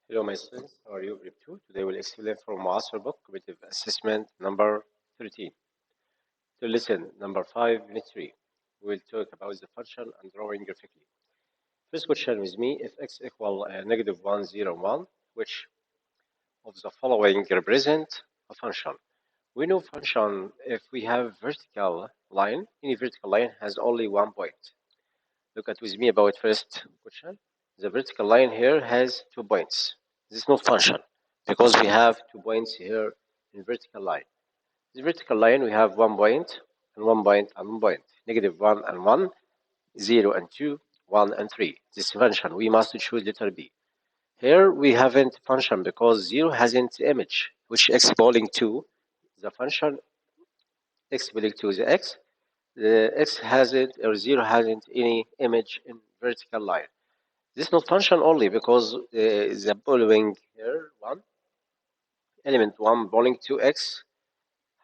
Hello, my students. How are you? Group 2. Today we'll explain from المعاصر book, competitive assessment number 13. To lesson number 5, unit 3. We'll talk about the function and drawing graphically. First question with me, if x equal negative 1, 0, 1, which of the following represent a function? We know function, if we have vertical line, any vertical line has only one point. Look at with me about first question. The vertical line here has 2 points. This is not function because we have 2 points here in vertical line. The vertical line we have 1 point and 1 point and 1 point. Negative 1 and 1, 0 and 2, 1 and 3. This function we must choose letter B. Here we haven't function because 0 hasn't image, which x belonging to the function x belonging to the x. The x hasn't or 0 hasn't any image in vertical line. This is not function only because the following here one element 1 belonging to x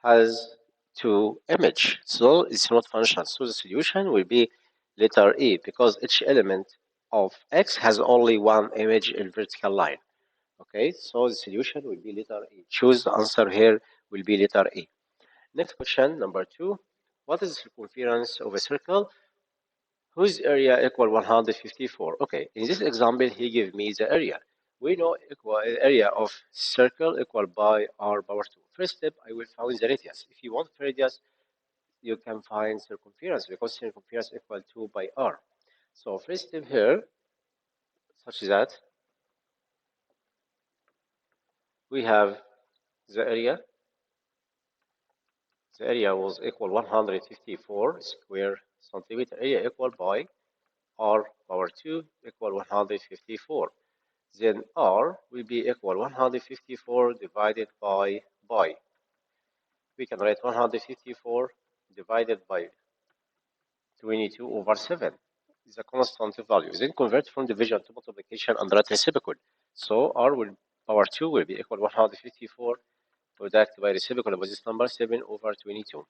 has 2 image, so it's not function. So the solution will be letter E because each element of x has only one image in vertical line. Okay, so the solution will be letter E. Choose the answer here will be letter E. Next question, number 2. What is the circumference of a circle whose area equal 154? Okay, in this example, he gave me the area. We know equal area of circle equal by r power 2. First step, I will find the radius. If you want radius, you can find circumference because circumference equal 2 by r. So first step here, such that we have the area. The area was equal 154 square centimeter. Area equal by r power 2 equal 154. Then r will be equal 154 divided by pi. We can write 154 divided by 22 over 7 is a constant value. Then convert from division to multiplication and write reciprocal. So r will power 2 will be equal 154 product by reciprocal of this number 7 over 22.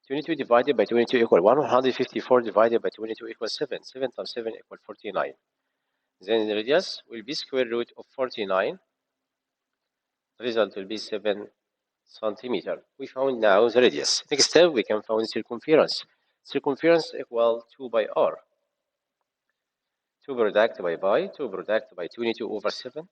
22 divided by 22 equal 154 divided by 22 equals 7. 7 times 7 equal 49. Then the radius will be square root of 49. The result will be 7 centimeter. We found now the radius. Next step, we can find circumference. Circumference equal 2 by r. 2 product by pi, 2 product by 22 over 7.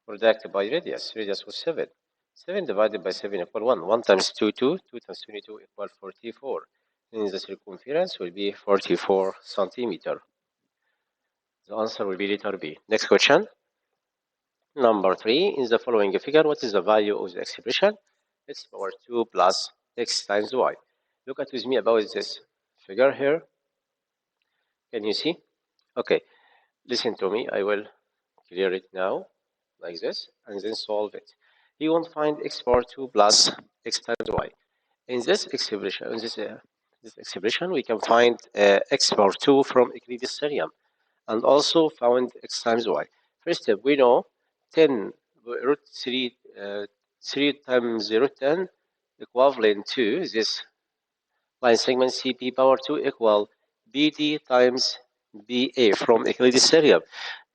Product by radius. Radius was 7. 7 divided by 7 equal 1. 1 times 2, 2. 2 times 22 equal 44. And the circumference will be 44 centimeter. The answer will be letter B. Next question. Number 3. In the following figure, what is the value of the expression? X power 2 plus x times y. Look at with me about this figure here. Can you see? Okay. Listen to me. I will clear it now like this and then solve it. You want to find x power 2 plus x times y. In this expression, we can find x power 2 from Euclid's theorem and also found x times y. First step, we know 10 root 3, 3 times root 10 equivalent to this line segment CP power 2 equal BD times BA from Euclid's theorem.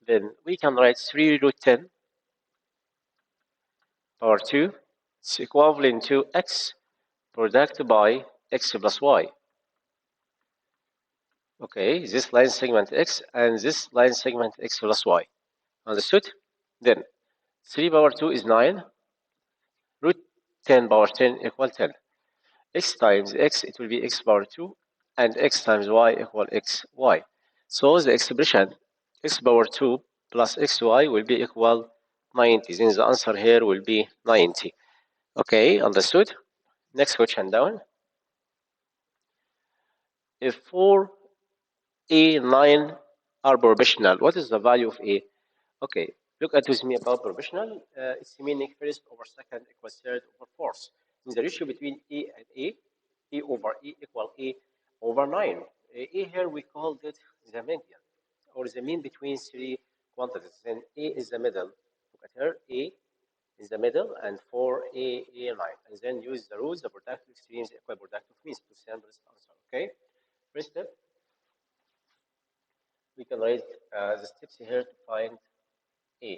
Then we can write 3 root 10 power 2 is equivalent to x product by x plus y. Okay, this line segment x and this line segment x plus y. Understood? Then 3 power 2 is 9. Root 10 power 10 equal 10. X times x, it will be x power 2. And x times y equal xy. So the expression x power 2 plus xy will be equal 90. Then the answer here will be 90. Okay, understood? Next question down. If 4, A, 9 are proportional, what is the value of A? Okay, look at with me about proportional. It's meaning first over second equals third over fourth. In the ratio between A and A over A equal A over 9. A here we called it the median, or the mean between 3 quantities. Then A is the middle. Look at here, A is the middle, and 4A, A9. And then use the rules, the productive extremes, equal productive means to send this answer. Okay, first step. We can write the steps here to find A.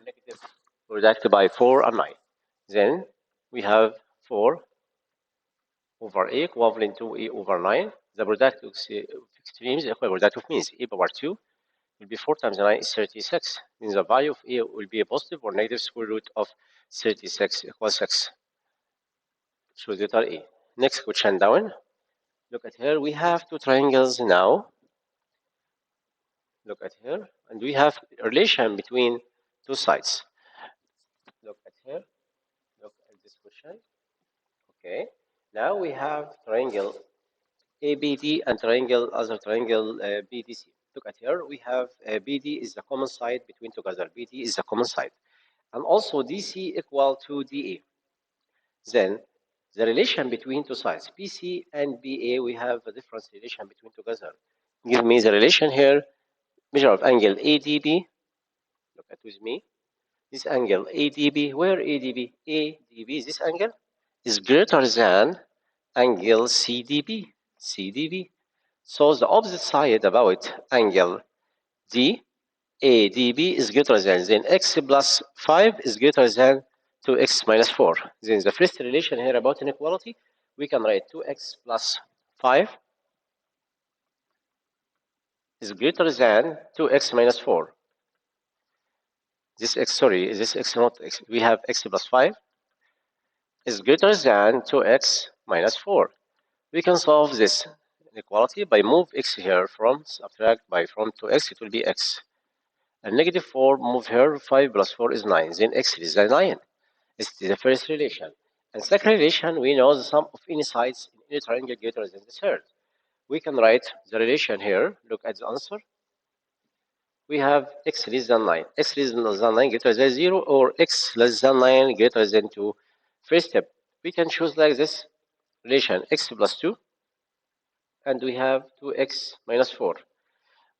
negative product by 4 and 9. Then we have 4 over a equivalent to a over 9. The product of extremes is equal to product of means. A power 2 will be 4 times 9 is 36. Means the value of a will be a positive or negative square root of 36 equals 6. So that are a. Next question down. Look at here. We have two triangles now. Look at here. And we have a relation between two sides. Look at here. Look at this question. Okay. Now we have triangle ABD and other triangle BDC. Look at here. We have BD is the common side between together. BD is the common side. And also DC equal to DA. Then the relation between two sides, BC and BA, we have a different relation between together. Give me the relation here. Measure of angle ADB. Look at with me. This angle ADB. Where ADB? ADB, this angle, is greater than angle CDB. CDB. So the opposite side about angle D, ADB is greater than, then x plus 5 is greater than 2x minus 4. Then the first relation here about inequality, we can write 2x plus 5 is greater than 2x minus 4. This x not x. We have x plus 5 is greater than 2x minus 4. We can solve this inequality by move x here from subtract by from 2x, it will be x. And negative 4 move here, 5 plus 4 is 9. Then x is 9. This is the first relation. And second relation, we know the sum of any sides in any triangle greater than the third. We can write the relation here. Look at the answer. We have x less than 9. X less than 9 greater than 0 or x less than 9 greater than 2. First step, we can choose like this relation x plus 2 and we have 2x minus 4.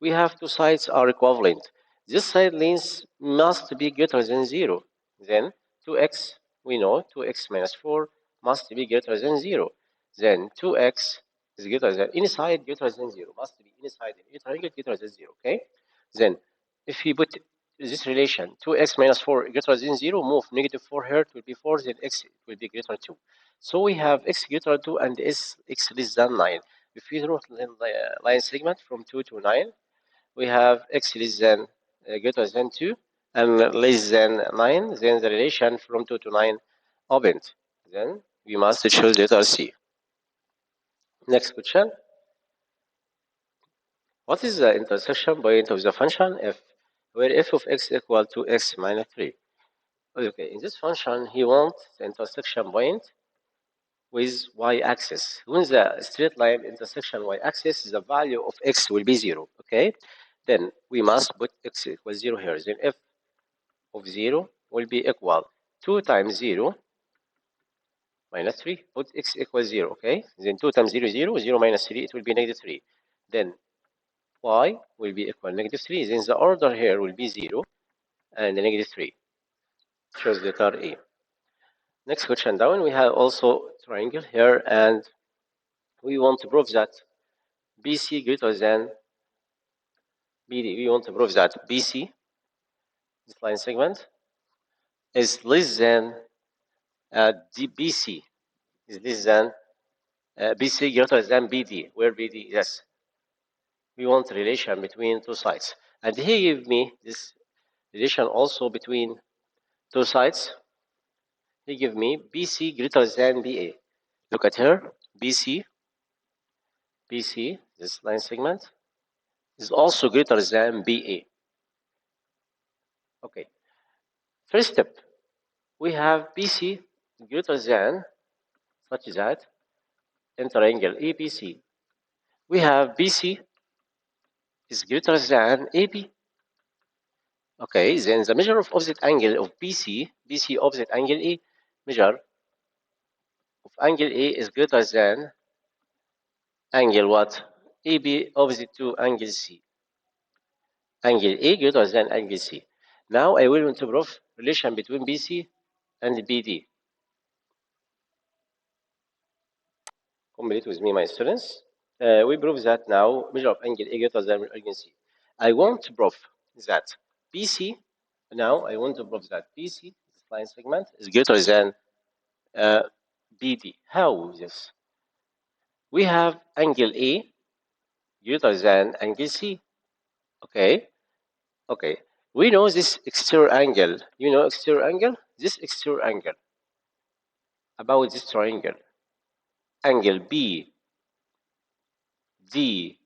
We have two sides are equivalent. This side length must be greater than 0. Then 2x, we know 2x minus 4 must be greater than 0. Then 2x is greater than any side greater than 0. Must be any side in any triangle greater than 0. Okay? Then if we put this relation 2x minus 4 greater than 0, move negative 4 here, it will be 4, then x will be greater than 2. So we have x greater than 2 and x less than 9. If we draw the line segment from 2 to 9, we have x less than greater than 2 and less than 9, then the relation from 2 to 9 opened. Then we must choose letter C. Next question. What is the intersection point of the function f, where f of x equal to x minus 3? Okay, in this function, he wants the intersection point with y-axis. When the straight line intersection y-axis, the value of x will be 0, okay? Then we must put x equals 0 here. Then f of 0 will be equal 2 times 0 minus 3. Put x equals 0, okay? Then 2 times 0 is 0. 0 minus 3, it will be negative 3. Then y will be equal to negative 3. Then the order here will be 0 and negative 3. Choose letter A. Next question down, we have also triangle here, and we want to prove that BC greater than BD. We want to prove that BC, this line segment, is less than BC, is less than BC greater than BD, where BD, yes. We want a relation between two sides. And he gave me this relation also between two sides. He gave me BC greater than BA. Look at here, BC, this line segment, is also greater than BA. Okay. First step, we have BC greater than, such that, in triangle ABC. We have BC is greater than AB. Okay, then the measure of opposite angle of BC opposite angle A, measure of angle A is greater than angle what? AB opposite to angle C. Angle A greater than angle C. Now I will want to prove relation between BC and BD. Complete with me, my students. We prove that now measure of angle A greater than angle C. I want to prove that BC, Now I want to prove that BC, this line segment, is greater than BD. How is this? We have angle A greater than angle C. Okay. Okay. We know this exterior angle. You know exterior angle? This exterior angle about this triangle. Angle B, D,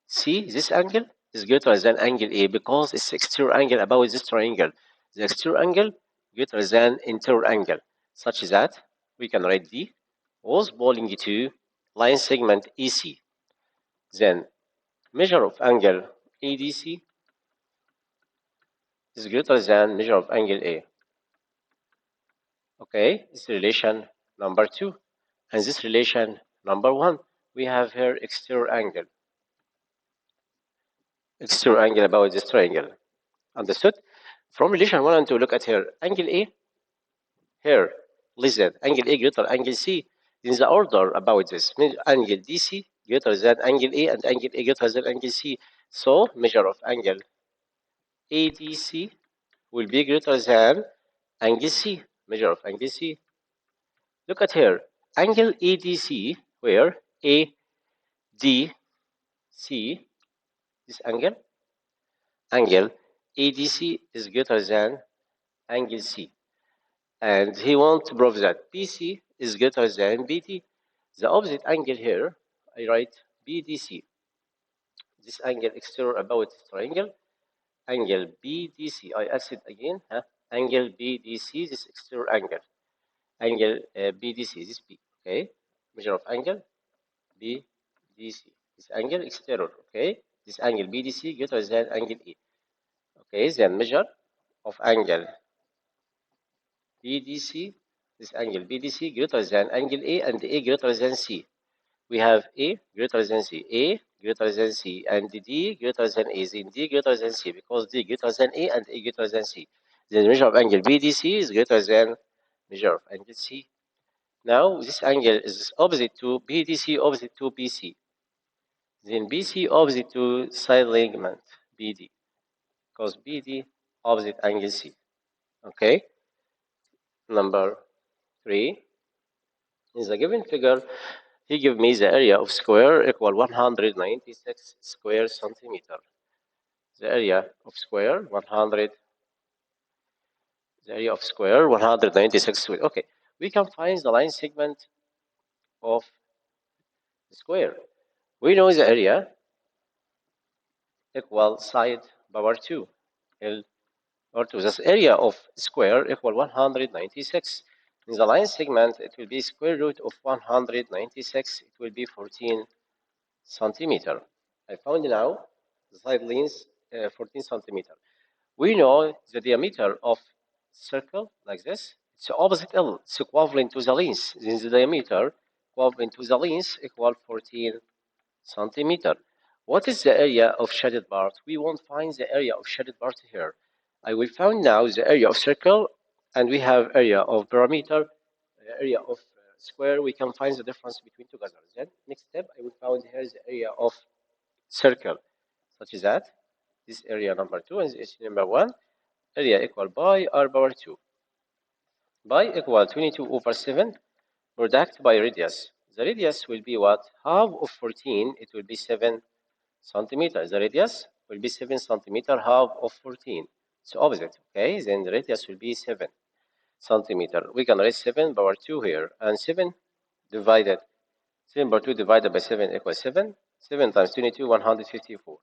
C, this angle is greater than angle A because it's exterior angle about this triangle. The exterior angle greater than interior angle, such that we can write D was belonging to line segment EC. Then measure of angle ADC is greater than measure of angle A. Okay, this relation number 2. And this relation number 1, we have here exterior angle. Exterior angle about this triangle. Understood? From relation 1 and 2, look at here. Angle A, here, listen, angle A greater angle C. In the order about this, angle DC greater than angle A and angle A greater than angle C. So, measure of angle ADC will be greater than angle C. Measure of angle C. Look at here. Angle ADC, where ADC, this angle ADC is greater than angle C. And he wants to prove that BC is greater than BD. The opposite angle here, I write BDC. This angle exterior about this triangle, angle BDC. I acid again, angle BDC, this exterior angle. Angle BDC, this B, okay? Measure of angle BDC. This angle exterior, okay? This angle BDC greater than angle E. Okay, then measure of angle BDC, this angle BDC greater than angle A and A greater than C. We have A greater than C, A greater than C, and D greater than A, then D greater than C, because D greater than A and A greater than C. Then measure of angle BDC is greater than measure of angle C. Now this angle is opposite to BDC, opposite to BC. Then BC opposite to side ligament BD, because BD opposite angle C. Okay. Number 3. In the given figure, he gave me the area of square equal 196 square centimeter. The area of square 196 square. Okay, we can find the line segment of the square. We know the area equal side power 2, L or 2. This area of square equal 196. In the line segment, it will be square root of 196. It will be 14 centimeter. I found now the side length 14 centimeter. We know the diameter of circle like this. It's opposite L. It's equivalent to the length. Then the diameter equivalent to the length equal 14 centimeter. What is the area of shaded part? We won't find the area of shaded part here. I will find now the area of circle, and we have area of perimeter, area of square. We can find the difference between together. Then next step, I will find here the area of circle, such as that this area number 2 and this number 1. Area equal by r power 2. By equal 22 over 7 product by radius. The radius will be what? Half of 14. It will be 7 centimeter. The radius will be 7 centimeter, half of 14. So opposite, okay? Then the radius will be 7 centimeter. We can write 7 power 2 here, and 7 power 2 divided by 7 equals 7. 7 times 22, 154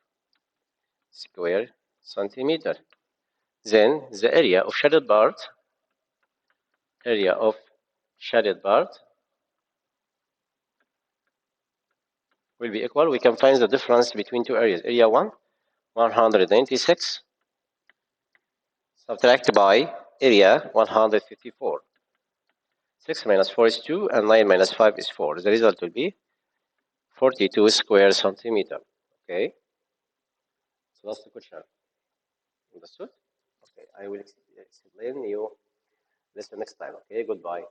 square centimeter. Then the area of shaded part will be equal. We can find the difference between two areas. Area 1, 196, subtract by area 154. 6 minus 4 is 2, and 9 minus 5 is 4. The result will be 42 square centimeter. Okay? So that's the question. Understood? Okay, I will explain you this next time. Okay, goodbye.